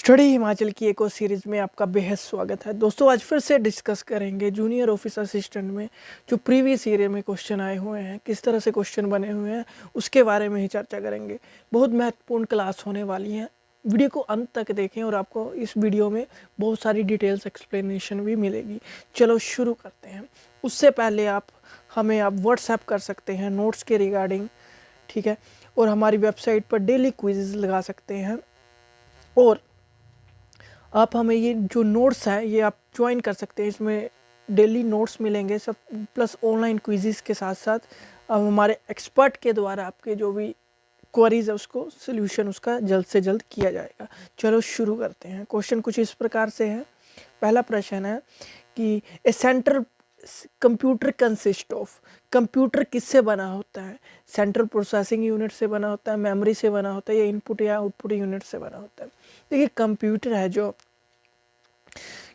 Study Himachal की एक और सीरीज़ में आपका बेहद स्वागत है। दोस्तों आज फिर से डिस्कस करेंगे जूनियर ऑफिस असिस्टेंट में जो प्रीवियस ईयर में क्वेश्चन आए हुए हैं, किस तरह से क्वेश्चन बने हुए हैं उसके बारे में ही चर्चा करेंगे। बहुत महत्वपूर्ण क्लास होने वाली है, वीडियो को अंत तक देखें और आपको इस वीडियो में बहुत सारी डिटेल्स एक्सप्लेनेशन भी मिलेगी। चलो शुरू करते हैं। उससे पहले आप व्हाट्सएप कर सकते हैं नोट्स के रिगार्डिंग, ठीक है, और हमारी वेबसाइट पर डेली क्विज़ लगा सकते हैं। और आप हमें ये जो नोट्स हैं ये आप ज्वाइन कर सकते हैं, इसमें डेली नोट्स मिलेंगे सब, प्लस ऑनलाइन क्विज़ेस के साथ साथ अब हमारे एक्सपर्ट के द्वारा आपके जो भी क्वेरीज है उसको सोल्यूशन उसका जल्द से जल्द किया जाएगा। चलो शुरू करते हैं। क्वेश्चन कुछ इस प्रकार से है। पहला प्रश्न है कि a central computer consist of, computer किससे बना होता है? सेंट्रल प्रोसेसिंग यूनिट से बना होता है, मेमोरी से बना होता है, या इनपुट या आउटपुट यूनिट से बना होता है? देखिए कंप्यूटर है, जो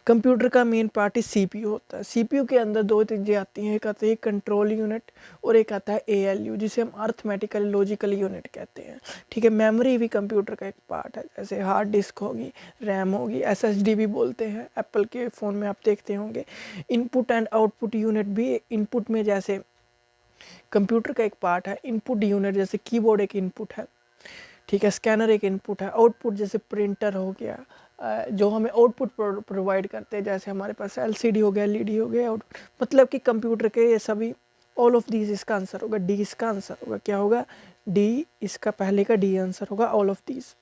कंप्यूटर का मेन पार्ट ही सीपीयू होता है। सीपीयू के अंदर दो चीज़ें आती हैं, एक आता है कंट्रोल यूनिट और एक आता है एएलयू, जिसे हम अर्थमेटिकल लॉजिकल यूनिट कहते हैं। ठीक है, मेमोरी भी कंप्यूटर का एक पार्ट है, जैसे हार्ड डिस्क होगी, रैम होगी, एसएसडी भी बोलते हैं, एप्पल के फ़ोन में आप देखते होंगे। इनपुट एंड आउटपुट यूनिट भी, इनपुट में जैसे कंप्यूटर का एक पार्ट है, इनपुट यूनिट जैसे कीबोर्ड एक इनपुट है, ठीक है, स्कैनर एक इनपुट है, आउटपुट जैसे प्रिंटर हो गया, जो हमें आउटपुट प्रोवाइड करते हैं, जैसे हमारे पास एलसीडी हो गया, एलईडी हो गया, मतलब कि कंप्यूटर के ये सभी, ऑल ऑफ दीज इसका आंसर होगा, डी इसका आंसर होगा। क्या होगा? डी, इसका पहले का डी आंसर होगा, all of these.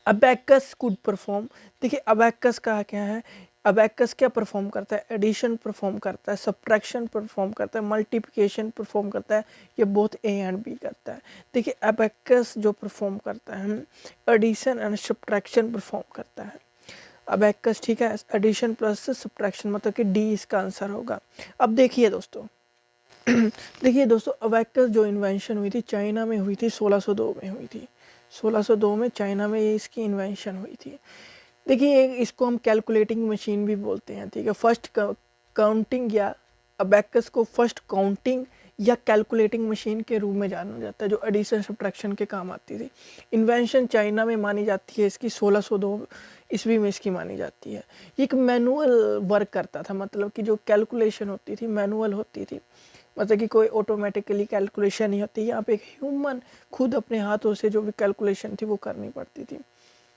Abacus could perform, देखिए अबैकस का क्या है, अबैकस क्या परफॉर्म करता है? एडिशन परफॉर्म करता है, सब्ट्रैक्शन परफॉर्म करता है, मल्टीप्लिकेशन परफॉर्म करता है, ये बोथ ए एंड बी करता है। देखिए अबैकस जो परफॉर्म करता है, एडिशन एंड सब्ट्रैक्शन परफॉर्म करता है अबैकस, ठीक है, एडिशन प्लस सब्ट्रैक्शन, मतलब कि डी इसका आंसर होगा। अब देखिए दोस्तों देखिए दोस्तों, अबैकस जो इन्वेंशन हुई थी चाइना में हुई थी, 1602 में हुई थी। 1602 में चाइना में ये इसकी इन्वेंशन हुई थी। देखिए इसको हम कैलकुलेटिंग मशीन भी बोलते हैं, ठीक है। फर्स्ट काउंटिंग या अबैकस को फर्स्ट काउंटिंग या कैलकुलेटिंग मशीन के रूप में जाना जाता है, जो एडिशन सब्ट्रैक्शन के काम आती थी। इन्वेंशन चाइना में मानी जाती है इसकी, 1602 ईस्वी में इसकी मानी जाती है। ये एक मैनुअल वर्क करता था, मतलब कि जो कैलकुलेशन होती थी मैनुअल होती थी, मतलब कि कोई ऑटोमेटिकली कैलकुलेशन नहीं होती। यहाँ पे एक ह्यूमन खुद अपने हाथों से जो भी कैलकुलेशन थी वो करनी पड़ती थी,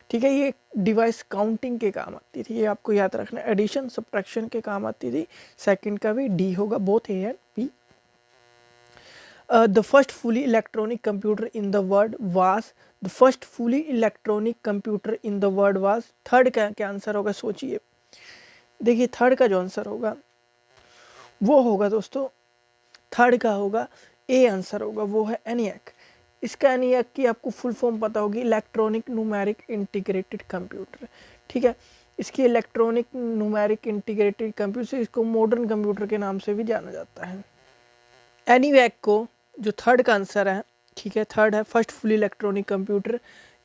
ठीक है। ये डिवाइस काउंटिंग के काम आती थी, ये आपको याद रखना, एडिशन सब्ट्रैक्शन के काम आती थी। सेकंड का भी डी होगा, both A and B. The first fully electronic computer in the world was, the first fully electronic computer in the world was, third का क्या आंसर होगा सोचिए। देखिए थर्ड का जो आंसर होगा वो होगा दोस्तों, थर्ड का होगा ए आंसर होगा, वो है एनियाक। इसका एनियाक की आपको फुल फॉर्म पता होगी, इलेक्ट्रॉनिक न्यूमेरिक इंटीग्रेटेड कंप्यूटर, ठीक है। इसकी इलेक्ट्रॉनिक न्यूमेरिक इंटीग्रेटेड कंप्यूटर, इसको मॉडर्न कंप्यूटर के नाम से भी जाना जाता है। एनीवैक को जो थर्ड का आंसर है, ठीक है, थर्ड है फर्स्ट फुल इलेक्ट्रॉनिक कंप्यूटर,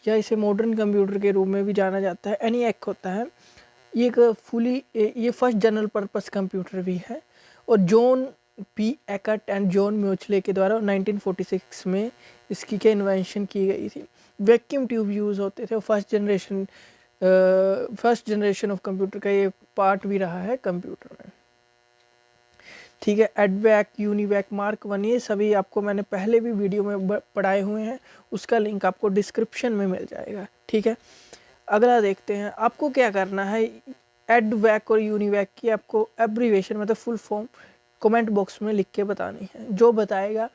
या इसे मॉडर्न कंप्यूटर के रूप में भी जाना जाता है। एनीवैक होता है ये एक फुली, ये फर्स्ट जनरल पर्पस कंप्यूटर भी है, और John P Eckert and John Mauchly के द्वारा 1946 में इसकी क्या इन्वेंशन की गई थी। वैक्यूम ट्यूब यूज़ होते थे, फर्स्ट जनरेशन ऑफ कंप्यूटर का ये पार्ट भी रहा है कंप्यूटर में, ठीक है। एडवैक, यूनिवैक, मार्क वन, ये सभी आपको मैंने पहले भी वीडियो में पढ़ाए हुए हैं, उसका लिंक आपको डिस्क्रिप्शन में मिल जाएगा, ठीक है। अगला देखते हैं, आपको क्या करना है, एडवैक और यूनिवैक की आपको एब्रीवेशन मतलब फुल फॉर्म कमेंट बॉक्स में लिख के बतानी है। जो बताएगा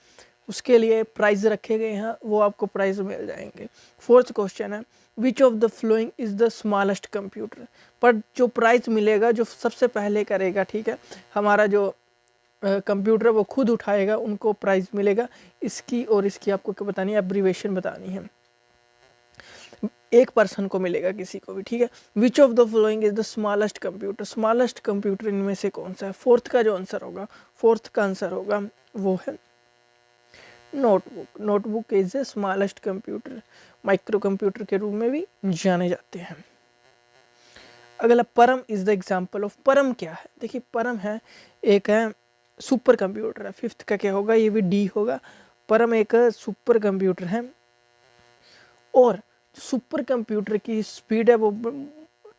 उसके लिए प्राइज़ रखे गए हैं, वो आपको प्राइज़ मिल जाएंगे। फोर्थ क्वेश्चन है, which of the following is the smallest computer, पर जो प्राइज़ मिलेगा जो सबसे पहले करेगा, ठीक है, हमारा जो कंप्यूटर वो खुद उठाएगा उनको प्राइज़ मिलेगा। इसकी और इसकी आपको क्या बतानी है, एब्रीवेशन बतानी है, एक पर्सन को मिलेगा किसी को भी, ठीक है। Which of the following is the smallest computer, smallest computer इनमें से कौन सा है? फोर्थ का जो आंसर होगा, फोर्थ का आंसर होगा वो है notebook. Notebook is the smallest computer, micro computer के रूप में भी जाने जाते हैं। अगला परम इज द एग्जाम्पल ऑफ, परम क्या है? देखिए परम है, एक है सुपर कंप्यूटर है। फिफ्थ का क्या होगा, ये भी डी होगा। परम एक सुपर कंप्यूटर है, और सुपर कंप्यूटर की स्पीड है वो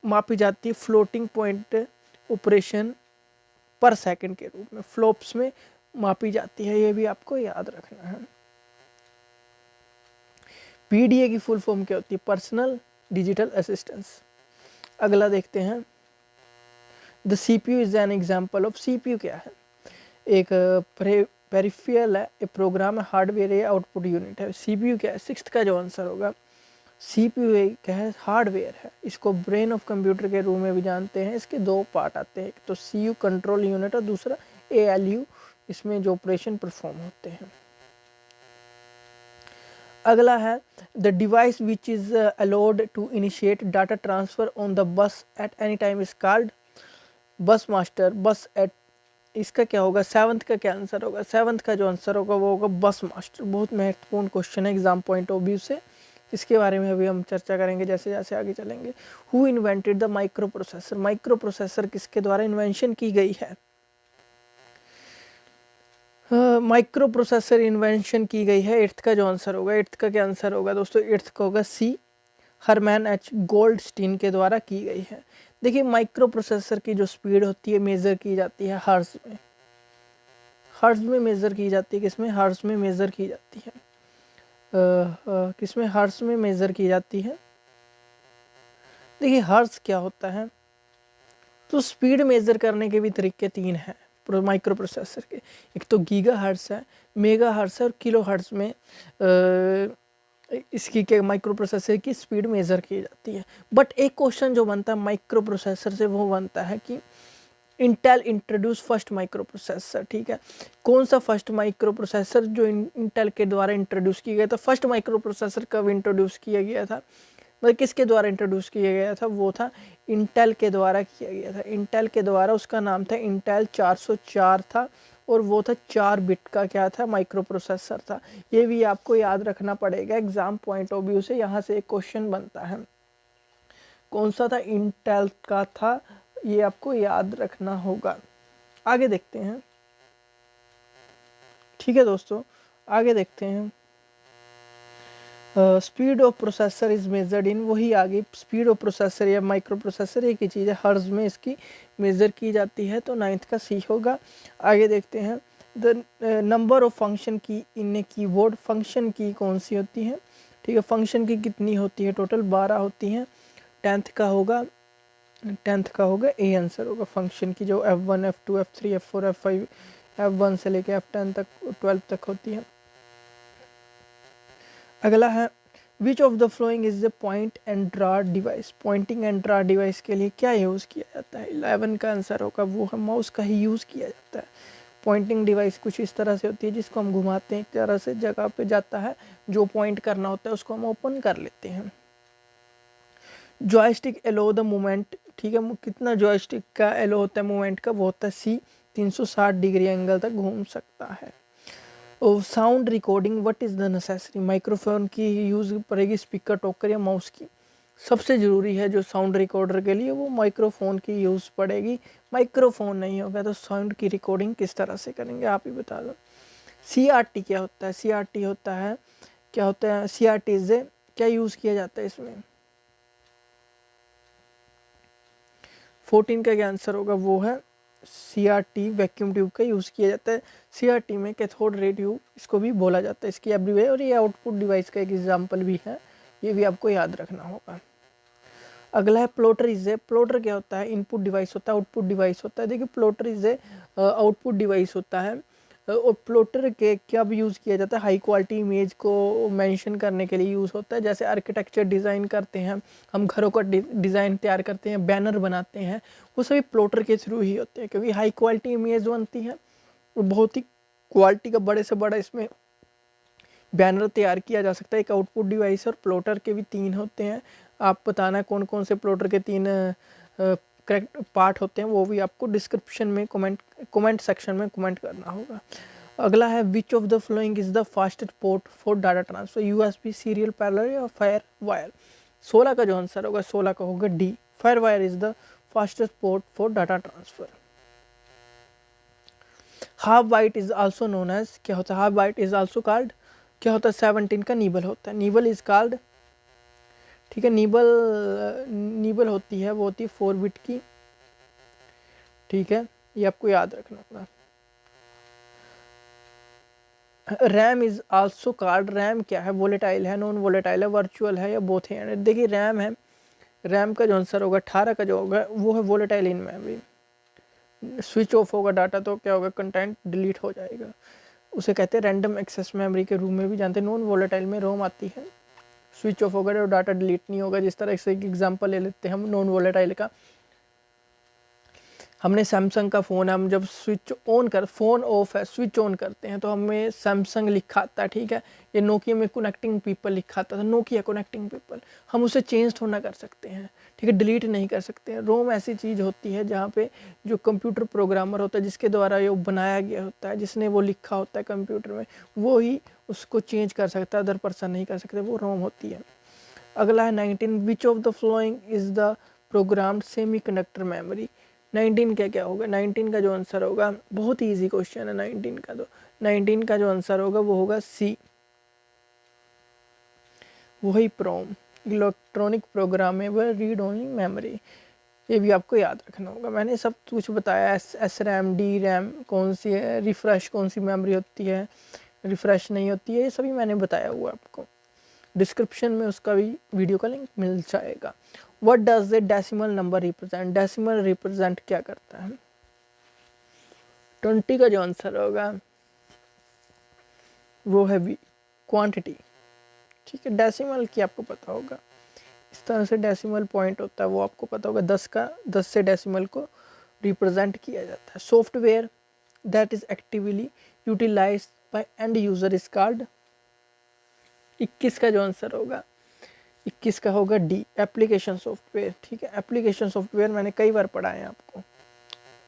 मापी जाती है फ्लोटिंग पॉइंट ऑपरेशन पर सेकंड के रूप में, फ्लॉप्स में मापी जाती है, ये भी आपको याद रखना है। पीडीए की फुल फॉर्म क्या होती है? Personal digital assistance. अगला देखते हैं, the CPU is an example of. CPU क्या है? एक पेरिफेरल है, एक प्रोग्राम है, हार्डवेयर या आउटपुट यूनिट है। सीपीयू क्या है? सिक्स्थ का जो आंसर होगा, सीपीयू क्या है? हार्डवेयर है। इसको ब्रेन ऑफ कंप्यूटर के रूप में भी जानते हैं। इसके दो पार्ट आते हैं, एक तो सीयू कंट्रोल यूनिट और दूसरा एएलयू, इसमें जो ऑपरेशन परफॉर्म होते हैं। अगला है, the device which is allowed to initiate data transfer on the bus at any time is called bus master. Bus at, इसका क्या होगा? सेवंथ का क्या आंसर होगा? सेवंथ का जो आंसर होगा वो होगा बस मास्टर। बहुत महत्वपूर्ण क्वेश्चन है एग्जाम पॉइंट ऑफ व्यू से, इसके बारे में अभी हम चर्चा करेंगे जैसे जैसे आगे चलेंगे। Who invented the micro processor? Micro processor किसके द्वारा इन्वेंशन की गई है? माइक्रो प्रोसेसर इन्वेंशन की गई है, एट्थ का जो आंसर होगा, एट्थ का क्या आंसर होगा दोस्तों? एट्थ का होगा सी, हरमैन एच गोल्डस्टीन के द्वारा की गई है। देखिए माइक्रो प्रोसेसर की जो स्पीड होती है मेजर की जाती है हर्ट्ज में। हर्ट्ज में मेजर की जाती है, किसमें? हर्ट्ज में मेजर की जाती है। किसमें? हर्ट्ज में मेजर की जाती है। देखिए हर्ट्ज क्या होता है, तो स्पीड मेजर करने के भी तरीके तीन हैं माइक्रो प्रोसेसर के। एक तो गीगा हर्ट्ज है, मेगा हर्ट्ज है और किलो हर्ट्ज में इसकी के माइक्रो प्रोसेसर की स्पीड मेजर की जाती है। बट एक क्वेश्चन जो बनता है माइक्रो प्रोसेसर से वो बनता है कि Intel introduce first micro processor, ठीक है, कौन सा फर्स्ट माइक्रो प्रोसेसर जो इंटेल के द्वारा इंट्रोड्यूस किया गया था? फर्स्ट माइक्रो प्रोसेसर कब इंट्रोड्यूस किया गया था, मतलब किसके द्वारा इंट्रोड्यूस किया गया था? वो था इंटेल के द्वारा किया गया था। इंटेल के द्वारा, उसका नाम था इंटेल 404 था और वो था 4 बिट का क्या था? माइक्रो प्रोसेसर था। ये भी आपको याद रखना पड़ेगा एग्जाम पॉइंट ऑफ व्यू से, यहाँ से एक क्वेश्चन बनता है। कौन सा था? इंटेल का था, ये आपको याद रखना होगा। आगे देखते हैं, ठीक है दोस्तों, आगे देखते हैं। Speed of processor is measured in, वही आगे स्पीड ऑफ प्रोसेसर या माइक्रो प्रोसेसर एक ही चीज़ है, हर्ट्ज में इसकी मेजर की जाती है, तो नाइन्थ का सी होगा। आगे देखते हैं, द नंबर ऑफ फंक्शन की इन ए कीबोर्ड। फंक्शन की कौन सी होती है? ठीक है, फंक्शन की कितनी होती है? टोटल 12 होती हैं। टेंथ का होगा, टेंथ का होगा ए आंसर होगा फंक्शन की, जो F1 F2 F3 F4 F5 F1 से लेके F10 तक 12 तक होती है। अगला है, which of the following is the point and draw device. Pointing and draw device के लिए क्या यूज़ किया जाता है? 11 का आंसर होगा वो है माउस का ही यूज़ किया जाता है। पॉइंटिंग डिवाइस कुछ इस तरह से होती है जिसको हम घुमाते हैं, एक तरह से जगह पे जाता है, जो पॉइंट करना होता है उसको हम ओपन कर लेते हैं। जॉयस्टिक एलो द मूवमेंट, ठीक है, कितना जॉयस्टिक का एलो होता है मूवमेंट का? वो होता है सी, 360 डिग्री एंगल तक घूम सकता है। Sound recording what is the necessary. Microphone की यूज़ पड़ेगी, स्पीकर, टोकर या माउस की? सबसे ज़रूरी है जो साउंड रिकॉर्डर के लिए वो माइक्रोफोन की यूज़ पड़ेगी। माइक्रोफोन नहीं होगा तो साउंड की रिकॉर्डिंग किस तरह से करेंगे, आप ही बता दो। CRT क्या होता है? CRT होता है, क्या होता है CRT से क्या यूज़ किया जाता है इसमें? 14 का क्या आंसर होगा? वो है CRT, वैक्यूम ट्यूब का यूज़ किया जाता है। CRT में कैथोड रे ट्यूब इसको भी बोला जाता है, इसकी एवरीवेयर, और ये आउटपुट डिवाइस का एक एग्जांपल भी है, ये भी आपको याद रखना होगा। अगला है प्लॉटर इज ए। प्लॉटर क्या होता है? इनपुट डिवाइस होता है, आउटपुट डिवाइस होता है। देखिए plotter is a output device होता है, और प्लॉटर के क्या भी यूज़ किया जाता है? हाई क्वालिटी इमेज को मेंशन करने के लिए यूज़ होता है। जैसे आर्किटेक्चर डिज़ाइन करते हैं हम, घरों का डिज़ाइन तैयार करते हैं, बैनर बनाते हैं, वो सभी प्लॉटर के थ्रू ही होते हैं, क्योंकि हाई क्वालिटी इमेज बनती है और बहुत ही क्वालिटी का बड़े से बड़ा इसमें बैनर तैयार किया जा सकता है। एक आउटपुट डिवाइस और प्लॉटर के भी 3 होते हैं। आप बताना कौन कौन से प्लॉटर के 3 करेक्ट पार्ट होते हैं, वो भी आपको डिस्क्रिप्शन में कमेंट सेक्शन में कमेंट करना होगा। अगला है, which of the following is the fastest port for data transfer. USB, serial parallel या फायर वायर? 16 का जो आंसर होगा, 16 का होगा D, FireWire is the fastest port for data transfer. Half byte is also known as, क्या होता है? Half byte is also called, क्या होता है? 17 का नीबल होता है। नीबल इज कॉल्ड ठीक है। नीबल होती है, वो होती है 4 बिट की, ठीक है, ये आपको याद रखना होगा। RAM is also called, RAM क्या है, वोलेटाइल है, नॉन वोलेटाइल है, वर्चुअल है या बोथ है। देखिए रैम है, रैम का जो आंसर होगा 18 का जो होगा वो है volatile in memory. Switch off होगा डाटा तो क्या होगा, कंटेंट डिलीट हो जाएगा, उसे कहते हैं रैंडम एक्सेस मेमोरी के रूप में भी जानते हैं। नॉन वोलेटाइल में रोम आती है, स्विच ऑफ होगा तो डाटा डिलीट नहीं होगा। जिस तरह से एक एग्जांपल ले लेते हैं हम नॉन वोलेटाइल का, हमने सैमसंग का फ़ोन, हम जब स्विच ऑन कर, फ़ोन ऑफ है, स्विच ऑन करते हैं तो हमें सैमसंग लिखा आता है, ठीक है। ये नोकिया में कनेक्टिंग पीपल लिखा आता था, नोकिया कनेक्टिंग पीपल, हम उसे चेंज थोड़ा ना कर सकते हैं, ठीक है, डिलीट नहीं कर सकते हैं। रोम ऐसी चीज़ होती है जहाँ पे जो कंप्यूटर प्रोग्रामर होता है, जिसके द्वारा ये बनाया गया होता है, जिसने वो लिखा होता है कंप्यूटर में, वो ही उसको चेंज कर सकता है, अदर पर्सन नहीं कर सकते, वो रोम होती है। अगला है 19, विच of the following is the programmed semi conductor memory. 19 क्या क्या होगा, 19 का जो आंसर होगा, बहुत ही ईजी क्वेश्चन है 19 का, तो 19 का जो आंसर होगा वो होगा सी, वही PROM, electronic programmable read only memory. ये भी आपको याद रखना होगा। मैंने सब कुछ बताया, एस रैम, डी रैम कौन सी है, रिफ़्रेश कौन सी मेमोरी होती है, रिफ़्रेश नहीं होती है, ये सभी मैंने बताया हुआ आपको। डिस्क्रिप्शन में उसका भी वीडियो का लिंक मिल जाएगा। What does the decimal number represent, decimal represent क्या करता है। 20 का जो आंसर होगा वो है वी, क्वांटिटी, ठीक है। डेसिमल की आपको पता होगा, इस तरह से डेसिमल पॉइंट होता है वो आपको पता होगा, 10 से डेसिमल को रिप्रेजेंट किया जाता है। Software that is actively utilised by end user is called, 21 का जो आंसर होगा, 21 का होगा डी, एप्लीकेशन सॉफ्टवेयर, ठीक है। एप्लीकेशन सॉफ्टवेयर मैंने कई बार पढ़ाया है आपको,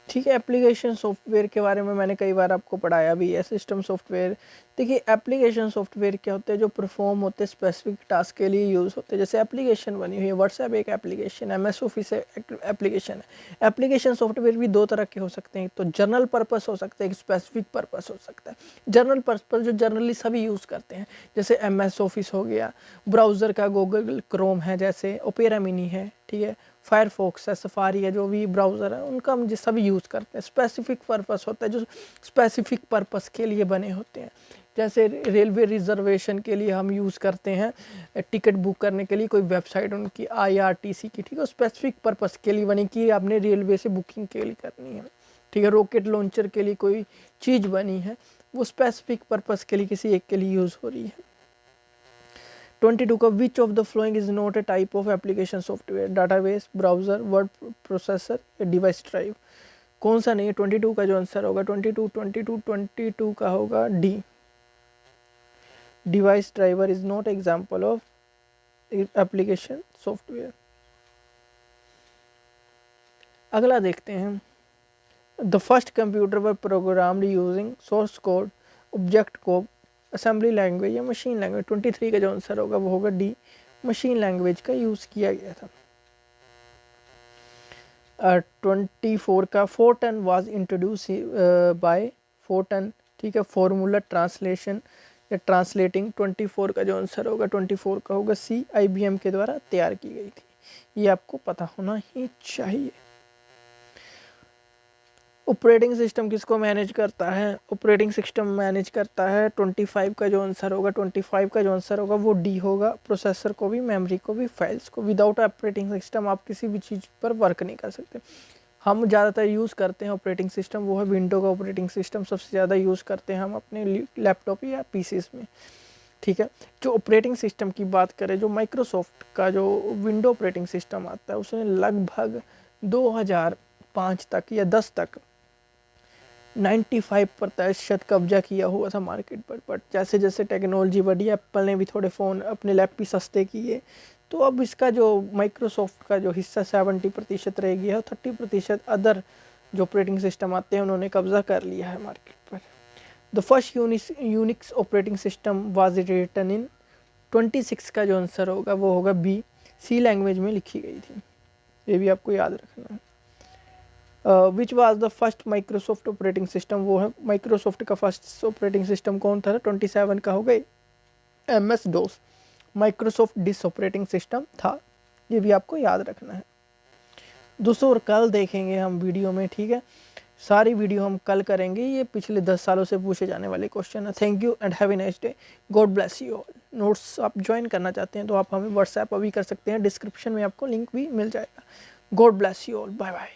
ठीक है। एप्लीकेशन सॉफ्टवेयर के बारे में मैंने कई बार आपको पढ़ाया भी है। सिस्टम सॉफ्टवेयर, देखिए एप्लीकेशन सॉफ्टवेयर क्या होते हैं, जो परफॉर्म होते हैं स्पेसिफिक टास्क के लिए यूज़ होते हैं। जैसे एप्लीकेशन बनी हुई है, व्हाट्सएप एक एप्लीकेशन है, MS ऑफिस एप्लीकेशन है। एप्लीकेशन सॉफ्टवेयर भी दो तरह के हो सकते हैं, तो जनरल पर्पस हो सकता है, एक स्पेसिफिक पर्पस हो सकता है। जनरल पर्पस जो जनरली सभी यूज़ करते हैं, जैसे MS ऑफिस हो गया, ब्राउज़र का गूगल क्रोम है, जैसे ओपेरा मिनी है, ठीक है, फायरफॉक्स है, सफारी है, जो भी ब्राउज़र है उनका हम सभी यूज़ करते हैं। स्पेसिफिक पर्पस होता है, जो स्पेसिफिक पर्पस के लिए बने होते हैं। जैसे रेलवे रिजर्वेशन के लिए हम यूज़ करते हैं, टिकट बुक करने के लिए कोई वेबसाइट उनकी IRTC की, ठीक है, स्पेसिफिक पर्पस के लिए बनी कि आपने रेलवे से बुकिंग के लिए करनी है, ठीक है। रॉकेट लॉन्चर के लिए कोई चीज़ बनी है, वो स्पेसिफिक पर्पस के लिए किसी एक के लिए यूज़ हो रही है। 22 का विच of the following is not a type of application software, database, browser, word processor या डिवाइस ड्राइव, कौन सा नहीं है। 22 का जो आंसर होगा, 22 का होगा D, device driver is not example of application software. अगला देखते हैं, the first computer were programmed using source code, object code, assembly language या मशीन लैंग्वेज। 23 का जो आंसर होगा वो होगा डी, मशीन लैंग्वेज का यूज़ किया गया था। 24 का Fortran was introduce by Fortran, ठीक है, फॉर्मूला ट्रांसलेशन या ट्रांसलेटिंग। 24 का जो आंसर होगा, 24 का होगा सी, IBM के द्वारा तैयार की गई थी। ये आपको पता होना ही चाहिए। ऑपरेटिंग सिस्टम किसको मैनेज करता है, ऑपरेटिंग सिस्टम मैनेज करता है 25 का जो आंसर होगा, 25 का जो आंसर होगा वो डी होगा, प्रोसेसर को भी, मेमोरी को भी, फाइल्स को। विदाउट ऑपरेटिंग सिस्टम आप किसी भी चीज़ पर वर्क नहीं कर सकते। हम ज़्यादातर यूज़ करते हैं ऑपरेटिंग सिस्टम, वो है विंडो का ऑपरेटिंग सिस्टम, सबसे ज़्यादा यूज़ करते हैं हम अपने लैपटॉप या PCs में, ठीक है। जो ऑपरेटिंग सिस्टम की बात करें, जो माइक्रोसॉफ्ट का जो विंडो ऑपरेटिंग सिस्टम आता है, उसने लगभग 2005 तक या 10 तक 95% कब्जा किया हुआ था मार्केट पर। बट जैसे जैसे टेक्नोलॉजी बढ़ी, एप्पल ने भी थोड़े फ़ोन अपने लैपटॉप सस्ते किए, तो अब इसका जो माइक्रोसॉफ्ट का जो हिस्सा 70% रह गया है, 30% अदर जो ऑपरेटिंग सिस्टम आते हैं उन्होंने कब्जा कर लिया है मार्केट पर। The first Unix operating system was written in, 26 का जो आंसर होगा वो होगा बी, सी लैंग्वेज में लिखी गई थी। ये भी आपको याद रखना है। Which was the first Microsoft operating system, वो है माइक्रोसॉफ्ट का फर्स्ट ऑपरेटिंग सिस्टम कौन था, 27 का हो गए MS DOS। Microsoft disk operating system था। ये भी आपको याद रखना है दोस्तों। और कल देखेंगे हम वीडियो में, ठीक है, सारी वीडियो हम कल करेंगे। ये पिछले 10 सालों से पूछे जाने वाले क्वेश्चन है। Thank you and have a nice day. God bless you all. Notes आप ज्वाइन करना चाहते हैं तो आप हमें व्हाट्सएप अभी कर सकते हैं, डिस्क्रिप्शन में आपको लिंक भी मिल जाएगा। God bless you all, bye bye.